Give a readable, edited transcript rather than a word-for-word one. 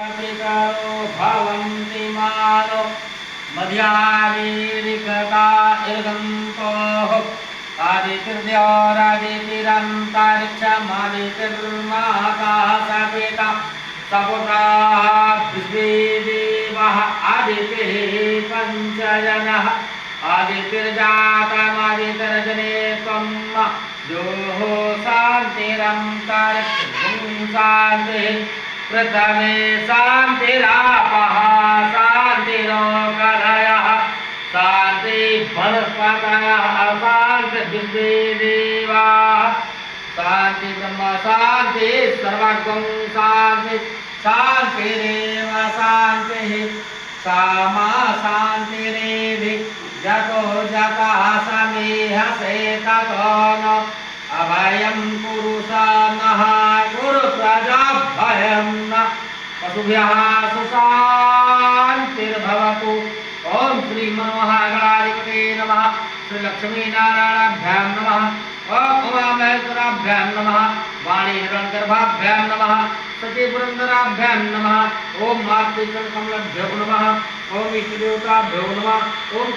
पितरो भवन्ति मानो मध्यादिरिकता इर्गन्तोः आदितिर्द्योरादितिरन्तरिक्षमादितिर्माता सपिता सपुता पृथ्वीदेवः आदितिः पञ्चजनः आदितिर्जातमादितिर्जने त्वं योः शान्तिरन्तरिक्षं शान्तिः प्रथमे शान्तिरापः शान्तिरोगधयः शान्ति वनस्पतयः शान्तिर्देवाः शान्ति ब्रह्म शान्ति सर्वगं शान्ति शान्तिरेव शान्तिः सामा शान्तिरेधि जतो जतः समीहसे ततो न अभयं पुरुषा नः कुरु प्रजाभयं न पशुभ्यः सुशान्तिर्भवतु। ओम श्री मनोहराधिपते नमः। श्री लक्ष्मी नारायणाभ्यां नमः। ओम उमामहेश्वराभ्यां नमः। वाणी हिरण्यगर्भाभ्यां नमः। सती पुरंदराभ्यां नमः। ओम मातृचरण कमलभ्यो नमः। ओम इष्टदेवताभ्यो नमः। ओम